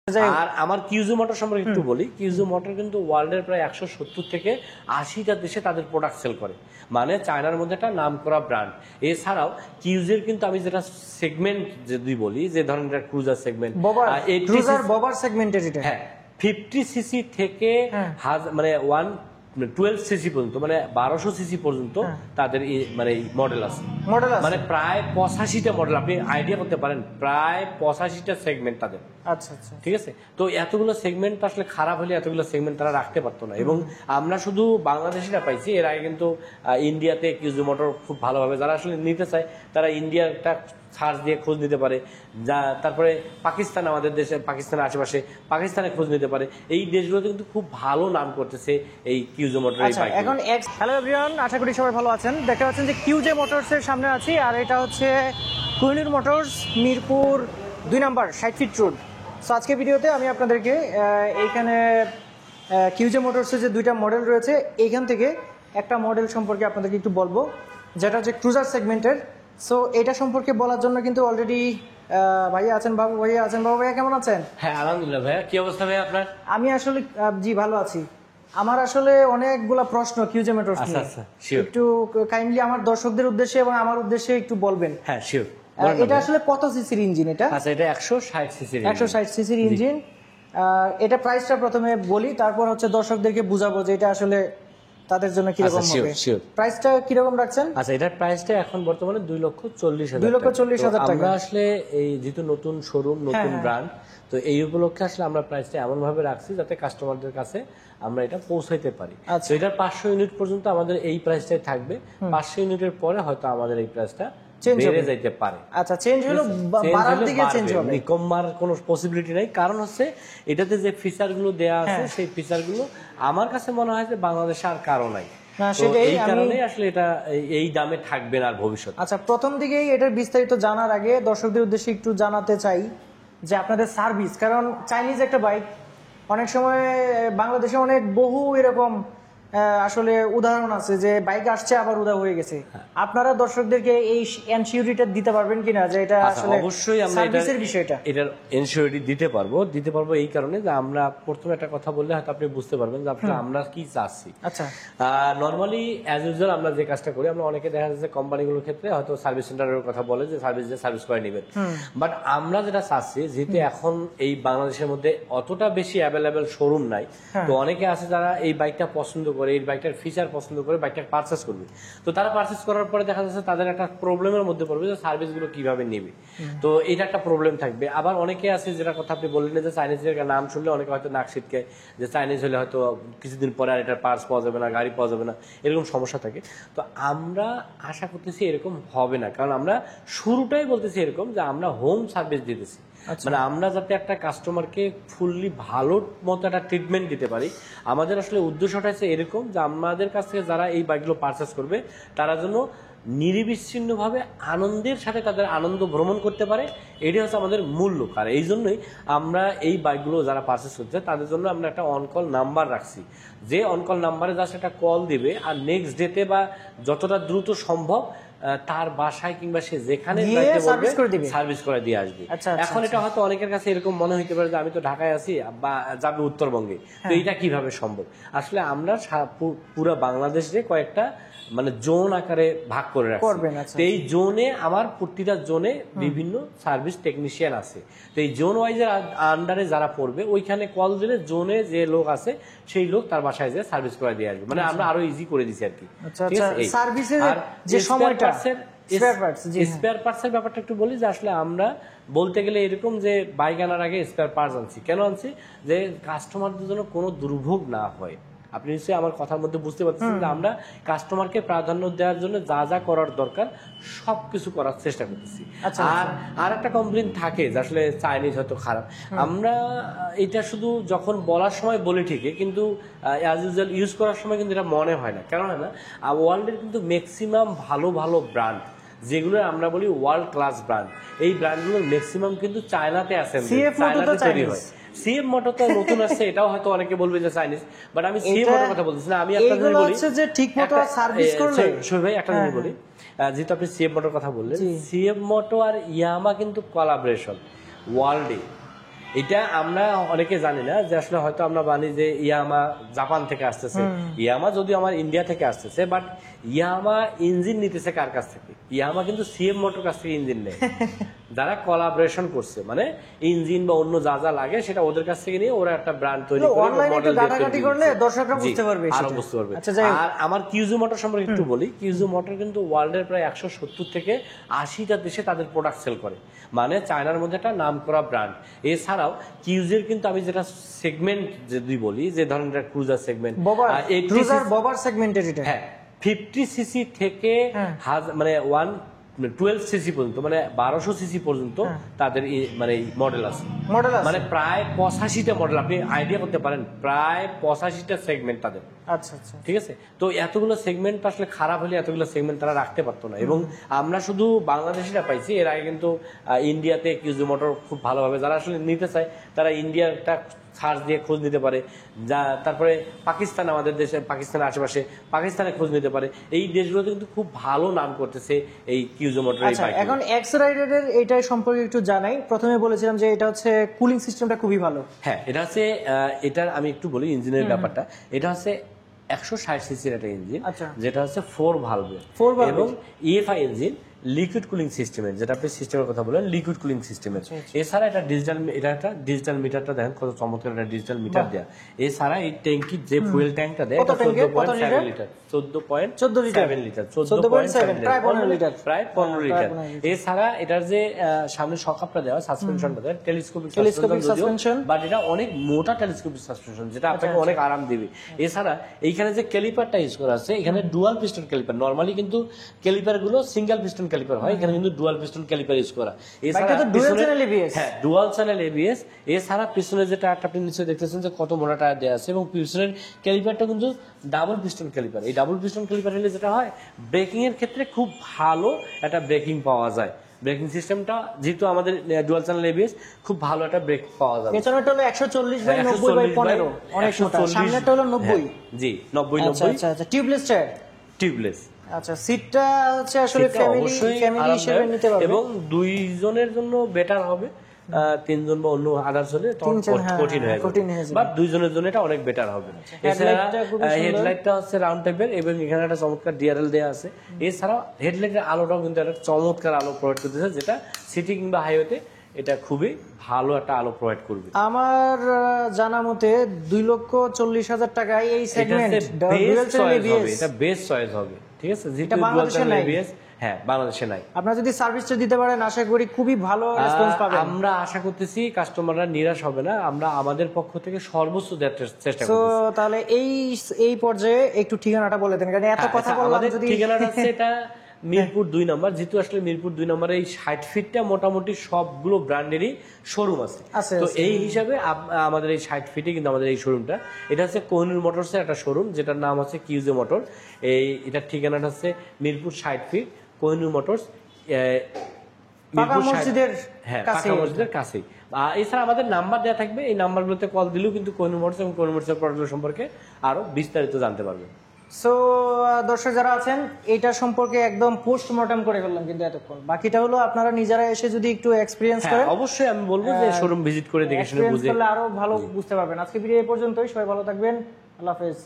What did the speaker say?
আর আমার কিউজু মোটর সম্পর্কে একটু বলি। কিউজু মোটর কিন্তু ওয়ার্ল্ডের প্রায় 170 থেকে 80টা দেশে তাদের প্রোডাক্ট সেল করে, মানে চায়নার মধ্যে একটা নাম করা ব্র্যান্ড। এছাড়াও কিউজের কিন্তু আমি যেটা সেগমেন্ট যদি বলি, যে ধরনের ক্রুজার সেগমেন্ট, ক্রুজার ববার সেগমেন্টের এটা, হ্যাঁ 50 সিসি থেকে মানে 12 সিসি পর্যন্ত, মানে 1200 সিসি পর্যন্ত তাদের মানে মডেল আছে, মানে প্রায় 85টা মডেল। আপনি আইডিয়া করতে পারেন, প্রায় 85টা সেগমেন্ট তাদের। আচ্ছা আচ্ছা, ঠিক আছে। তো এতগুলো সেগমেন্ট আসলে খারাপ হলে এতগুলো সেগমেন্ট তারা রাখতে পারতো না। এবং আমরা শুধু বাংলাদেশিরা পাইছি, এর আগে কিন্তু ইন্ডিয়াতে কিউজু মোটর খুব ভালোভাবে যারা আসলে নিতে চায় তারা ইন্ডিয়াটা সার্চ দিয়ে খোঁজ নিতে পারে। তারপরে পাকিস্তান, আমাদের দেশে পাকিস্তানের আশেপাশে পাকিস্তানে খোঁজ নিতে পারে। এই দেশগুলোতে কিন্তু খুব ভালো নাম করতেছে এই কিউজে মোটর। এখন হ্যালো এভরিওয়ান, আশা করি সবাই ভালো আছেন। দেখতে পাচ্ছেন যে কিউজে মোটরসের সামনে আছি, আর এটা হচ্ছে কোহিনূর মোটরস, মিরপুর 2 নম্বর 60 ফিট রোড। সো আজকে ভিডিওতে আমি আপনাদেরকে এইখানে কিউজে মোটরসের যে 2টা মডেল রয়েছে, এইখান থেকে একটা মডেল সম্পর্কে আপনাদেরকে একটু বলবো, যেটা হচ্ছে ক্রুজার সেগমেন্টের। সো এটা সম্পর্কে বলার জন্য কিন্তু অলরেডি ভাইয়া আছেন। বাবু ভাইয়া আছেন। বাবু ভাইয়া কেমন আছেন? হ্যাঁ আলহামদুলিল্লাহ। ভাইয়া কি অবস্থা? ভাইয়া আপনার? আমি আসলে জি ভালো আছি। আমার আসলে অনেকগুলা প্রশ্ন কিউজে মোটরস নিয়ে। আচ্ছা শিওর। একটু কাইন্ডলি আমার দর্শকদের উদ্দেশ্যে এবং আমার উদ্দেশ্যে একটু বলবেন। হ্যাঁ শিওর। এটা আসলে কত সিসির ইঞ্জিন এটা? আচ্ছা, এটা 160 সিসির। 160 সিসির ইঞ্জিন। এটা প্রাইসটা প্রথমে বলি, তারপর হচ্ছে দর্শকদেরকে বুঝাবো যে এটা আসলে তাদের জন্য কি রকম হবে। প্রাইসটা কি রকম রাখছেন? আচ্ছা, এটার প্রাইসটা এখন বর্তমানে 2,40,000। 2,40,000 টাকা। আমরা আসলে এই যেহেতু নতুন শোরুম, নতুন ব্র্যান্ড, তো এই উপলক্ষে আসলে আমরা প্রাইসটা এমন ভাবে রাখছি যাতে কাস্টমারদের কাছে আমরা এটা পৌঁছাইতে পারি। তো এটার 500 ইউনিট পর্যন্ত আমাদের এই প্রাইসটাই থাকবে। 500 ইউনিটের পরে হয়তো আমাদের এই প্রাইসটা বেড়ে যাইতে পারে। আচ্ছা, চেঞ্জ হলো, বাড়ার দিকে চেঞ্জ হবে, কমার কোনো পসিবিলিটি নাই। কারণ হচ্ছে এটাতে যে ফিচারগুলো দেয়া আছে, সেই ফিচারগুলো আমার কাছে মনে হয় যে বাংলাদেশে আর কারো নাই। এই কারণে আসলে এটা এই দামে থাকবে না ভবিষ্যতে। আচ্ছা, প্রথম দিকেই এটার বিস্তারিত জানার আগে দর্শকদের উদ্দেশ্যে একটু জানাতে চাই যে আপনাদের সার্ভিস, কারণ চাইনিজ একটা বাইক, অনেক সময় বাংলাদেশে অনেক বহু এরকম আসলে উদাহরণ আছে যে বাইক আসছে আবার উদা হয়ে গেছে। আপনারা দর্শকদেরকে এই এনসিউরিটি দিতে পারবেন কিনা যে এটা আসলে অবশ্যই আমরা সার্ভিসের বিষয়টা, এটার এনসিউরিটি দিতে পারবো এই কারণে যে আমরা প্রথমে একটা কথা বললে হয়তো আপনি বুঝতে পারবেন যে আসলে আমরা কি চাচ্ছি। আচ্ছা, নরমালি অ্যাজ ইউজুয়াল আমরা যে কাজটা করি, আমরা অনেকে দেখা যাচ্ছে কোম্পানিগুলোর ক্ষেত্রে হয়তো সার্ভিস সেন্টারের কথা বলে যে সার্ভিস করে নেবেন, বাট আমরা যেটা চাচ্ছি, যেহেতু এখন এই বাংলাদেশের মধ্যে অতটা বেশি অ্যাভেলেবেল শোরুম নাই, তো অনেকে আছে যারা এই বাইকটা পছন্দ করে, এই বাইকটার ফিচার পছন্দ করে বাইকটা পারচেস করবে। তো তারা পারচেস করার পরে দেখা যাচ্ছে তাদের একটা প্রবলেমের মধ্যে পড়বে যে সার্ভিসগুলো কিভাবে নেবে। তো এটা একটা প্রবলেম থাকবে। আবার অনেকে আছে, যেটা কথা আপনি বললেন যে চাইনিজের নাম শুনলে অনেকে হয়তো নাক ছিটকে, যে চাইনিজ হলে হয়তো কিছুদিন পরে আর এটার পার্টস পাওয়া যাবে না, গাড়ি পাওয়া যাবে না, এরকম সমস্যা থাকে। তো আমরা আশা করতেছি এরকম হবে না, কারণ আমরা শুরুটাই বলতেছি এরকম যে আমরা হোম সার্ভিস দিতেছি। মানে আমরা যাতে একটা কাস্টমারকে ফুললি ভালো মতো একটা ট্রিটমেন্ট দিতে পারি, আমাদের আসলে উদ্দেশ্যটা হচ্ছে এরকম যে আমাদের কাছ থেকে যারা এই বাইকগুলো পারচেস করবে তারা যেন নিরবিচ্ছিন্নভাবে আনন্দের সাথে তাদের আনন্দ ভ্রমণ করতে পারে, এটাই হচ্ছে আমাদের মূল লক্ষ্য। আর এই জন্যই আমরা এই বাইকগুলো যারা পারচেস করছে তাদের জন্য আমরা একটা অনকল নাম্বার রাখছি, যে অনকল নাম্বারে জাস্ট একটা কল দিবে, আর নেক্সট ডেতে বা যতটা দ্রুত সম্ভব তার বাসায় কিংবা সে যেখানে সার্ভিস করে দিয়ে আসবে। এখন এটা হয়তো অনেকের কাছে এরকম মনে হইতে পারে যে আমি তো ঢাকায় আছি বা যাবে উত্তরবঙ্গে, তো এটা কিভাবে সম্ভব? আসলে আমরা পুরো বাংলাদেশে কয়েকটা মানে জোন আকারে ভাগ করে রাখছি। এই জোনে আমার প্রতিটা জোনে বিভিন্ন সার্ভিস টেকনিশিয়ান আছে। তো এই জোন ওয়াইজের আন্ডারে যারা পড়বে, ওইখানে কল দিলে জোনে যে লোক আছে সেই লোক তার বাসায় যেয়ে সার্ভিস করে দিয়ে আসবে। মানে আমরা আরো ইজি করে দিছি আর কি। স্পেয়ার পার্টসের ব্যাপারটা একটু বলি, যে আসলে আমরা বলতে গেলে এরকম যে বাইক আনার আগে স্পেয়ার পার্টস আনছি। কেন আনছি? যে কাস্টমারদের জন্য কোনো দুর্ভোগ না হয়। আপনি নিশ্চয়ই আমার কথার মধ্যে বুঝতে পারছেন যে আমরা কাস্টমারকে প্রাধান্য দেওয়ার জন্য যা যা করার দরকার সবকিছু করার চেষ্টা করতেছি। আর একটা কমপ্লেইন থাকে যে আসলে চাইনিজ হয়তো খারাপ। আমরা এটা শুধু যখন বলার সময় বলি ঠিকই, কিন্তু অ্যাজ ইউজুয়াল ইউজ করার সময় কিন্তু এটা মনে হয় না। কেন হয় না? ওয়ার্ল্ডের কিন্তু ম্যাক্সিমাম ভালো ভালো ব্র্যান্ড, যেগুলো আমরা বলি ওয়ার্ল্ড ক্লাস ব্র্যান্ড, এই ব্র্যান্ডগুলোর ম্যাক্সিমাম কিন্তু চায়নাতে আছে, চায়নাতে তৈরি হয়। সিএম মোটর তো নতুন আসছে, এটাও হয়তো অনেকে বলবে যে চাইনিজ, বাট আমি সিএম মোটর কথা বলতেছি না। আমি একটা জিনিস বলি যে ঠিকমতো সার্ভিস করলে, শোন ভাই একটা জিনিস বলি, যেহেতু আপনি সিএম মোটর কথা বললেন, সিএম মোটর আর ইয়ামা কিন্তু কোলাবোরেশন ওয়ার্ল্ডে। এটা আমরা অনেকে জানি না যে আসলে হয়তো আমরা জানি যে ইয়ামা জাপান থেকে আসতেছে, ইয়ামা যদিও আমার ইন্ডিয়া থেকে আসতেছে, বাট ইয়ামা ইঞ্জিন নিতেছে কার কাছ থেকে? ইয়ামা কিন্তু সিএম মোটর কাছ থেকে ইঞ্জিন নেয়। যারা কোলাবোরেশন করছে, মানে ইঞ্জিন বা অন্য যা যা লাগে সেটা ওদের কাছ থেকে নিয়ে ওরা একটা ব্র্যান্ড তৈরি করে অনলাইনে একটু মডেল ডাটাঘাটি করলে দর্শকরা বুঝতে পারবে, আরো বুঝতে পারবে। আচ্ছা যাই হোক। আর আমার কিউজু মোটর সম্পর্কে একটু বলি। কিউজু মোটর কিন্তু ওয়ার্ল্ডের প্রায় 170 থেকে 80টা দেশে তাদের প্রোডাক্ট সেল করে, মানে চায়নার মধ্যে একটা নামকরা ব্র্যান্ড। এছাড়াও কিউজের কিন্তু আমি যেটা সেগমেন্ট যদি বলি, যে ধরনের ক্রুজার সেগমেন্ট, ক্রুজার ববার সেগমেন্টের এটা, হ্যাঁ 50 সিসি থেকে মানে 12 সিসি পর্যন্ত, মানে 1200 সিসি পর্যন্ত তাদের মানে মডেল আছে, মানে প্রায় 85টা মডেল। আপনি আইডিয়া করতে পারেন, প্রায় 85টা সেগমেন্ট তাদের। আচ্ছা আচ্ছা, ঠিক আছে। তো এতগুলো সেগমেন্ট আসলে খারাপ হলে এতগুলো সেগমেন্ট তারা রাখতে পারতো না, এবং আমরা শুধু বাংলাদেশিরা পাইছি। এর আগে কিন্তু ইন্ডিয়াতে কিউজু মোটর খুব ভালোভাবে, যারা আসলে নিতে চায় তারা ইন্ডিয়াটা সার্চ দিয়ে খোঁজ নিতে পারে। তারপরে পাকিস্তান, আমাদের দেশে পাকিস্তানের আশেপাশে পাকিস্তানে খোঁজ নিতে পারে। এই দেশগুলোতে কিন্তু খুব ভালো নাম করতেছে এই কিউজু মোটর। এখন এক্স রাইডারের এইটাই সম্পর্কে একটু জানাই। প্রথমে বলেছিলাম যে এটা হচ্ছে কুলিং সিস্টেমটা খুবই ভালো। হ্যাঁ, এটা হচ্ছে এটার আমি একটু বলি ইঞ্জিনের ব্যাপারটা। এটা হচ্ছে 160 সিসির একটা ইঞ্জিন, যেটা হচ্ছে 4 ভালভের এবং ইএফআই ইঞ্জিন, লিকুইড কুলিং সিস্টেমের, যেটা আপনি সিস্টেমের কথা বলেন, লিকুইড কুলিং সিস্টেমের। এছাড়া এটা একটা ডিজিটাল মিটারটা দেখেন কত চমৎকার একটা ডিজিটাল মিটার দেয়া। এছাড়া এই ট্যাঙ্কির যে ফুয়েল ট্যাঙ্কটা দেয়, এটা 14.7 লিটার, 14.7 লিটার, 14.7 প্রায় 15 লিটার। এছাড়া এটার যে সামনে সকাপটা দেওয়া, সাসপেনশনটা দেওয়া টেলিস্কোপিক সাসপেনশন, বাট এটা অনেক মোটা টেলিস্কোপিক সাসপেনশন, যেটা আপনাকে অনেক আরাম দিবে। এছাড়া এইখানে যে ক্যালিপারটা ইউজ করা আছে, এখানে ডুয়াল পিস্টন ক্যালিপার। নরমালি কিন্তু ক্যালিপার গুলো সিঙ্গেল পিস্টন ক্যালিপার হয়, এখানে কিন্তু ডুয়াল পিস্টন ক্যালিপার ইউজ করা। এছাড়া হ্যাঁ, ডুয়াল চ্যানেল এবিএস। এছাড়া পিছনে যে টায়ারটা আপনি নিচে দেখতেছেন যে কত মোটা টায়ার দেওয়া আছে, এবং পিছনের ক্যালিপারটা কিন্তু ডাবল পিস্টন ক্যালিপার। এই ডাবল পিস্টন ক্যালিপার হলে যেটা হয়, ব্রেকিং এর ক্ষেত্রে খুব ভালো একটা ব্রেকিং পাওয়া যায়। ব্রেকিং সিস্টেমটা যেহেতু আমাদের ডুয়াল চ্যানেল এবিএস, খুব ভালো একটা ব্রেক পাওয়া যাবে। পেছনেরটা হলো 140/90/15, অনেক মোটা। সামনেরটা হলো 90, জি 90/90। আচ্ছা আচ্ছা, টিউবলেস টায়ার, টিউবলেস। আচ্ছা, সিটটা হচ্ছে আসলে ফ্যামিলি হিসেবে নিতে পারবে, এবং দুইজনের জন্য বেটার হবে। 3 জন বা অন্য আদার্স হলে কঠিন হয়ে যাবে, বাট 2 জনের জন্য এটা অনেক বেটার হবে। এছাড়া হেডলাইটটা হচ্ছে রাউন্ড টাইপের, এবং এখানে একটা চমৎকার ডিআরএল দেওয়া আছে। এছাড়া হেডলাইটের আলোটাও কিন্তু একটা চমৎকার আলো প্রোভাইড করতেছে, যেটা সিটি কিংবা হাইওয়েতে এটা খুবই ভালো একটা আলো প্রোভাইড করবে। আমার জানা মতে 2,40,000 টাকায় এই সেগমেন্ট এটা বেস্ট চয়েস হবে। ঠিক আছে, যেটা বাংলাদেশে নাই। হ্যাঁ, বাংলাদেশে নাই। আপনারা যদি সার্ভিসটা দিতে পারেন, আশা করি খুবই ভালো রেসপন্স পাবেন। আমরা আশা করতেছি কাস্টমাররা নিরাশ হবে না, আমরা আমাদের পক্ষ থেকে সর্বোচ্চ দেওয়ার চেষ্টা করব। তো তাহলে এই পর্যায়ে একটু ঠিকানাটা বলে দেন, কারণ এত কথা বললাম। যদি ঠিকানাটা হচ্ছে এটা মিরপুর 2 নম্বর, যেহেতু আসলে মিরপুর 2 নম্বরে এই 60 ফিটটা মোটামুটি সবগুলো ব্র্যান্ডেরই শোরুম আছে। তো এই হিসাবে আমাদের এই 60 ফিটে কিন্তু আমাদের এই শোরুমটা, এটা হচ্ছে কোহিনূর মোটরসের একটা শোরুম, যেটার নাম হচ্ছে কিউজে মোটর। এটার ঠিকানাটা হচ্ছে মিরপুর 60 ফিট, কোহিনূর মোটরস, মিরপুর মসজিদের কাছেই। এছাড়া আমাদের নাম্বার দেওয়া থাকবে, এই নাম্বারগুলোতে কল দিলেও কিন্তু কোহিনূর মোটরস এবং কোহিনূর মোটরসের প্রোডাক্ট সম্পর্কে আরো বিস্তারিত জানতে পারবেন। সো দর্শক যারা আছেন, এটা সম্পর্কে একদম পোস্টমর্টম করে ফেললাম কিন্তু এতক্ষণ। বাকিটা হলো আপনারা নিজেরা এসে যদি একটু এক্সপেরিয়েন্স করেন, অবশ্যই আমি বলবো যে শোরুম ভিজিট করে দেখে শুনে বুঝে আরো ভালো বুঝতে পারবেন। আজকে ভিডিও এই পর্যন্তই, সবাই ভালো থাকবেন, আল্লাহ হাফেজ।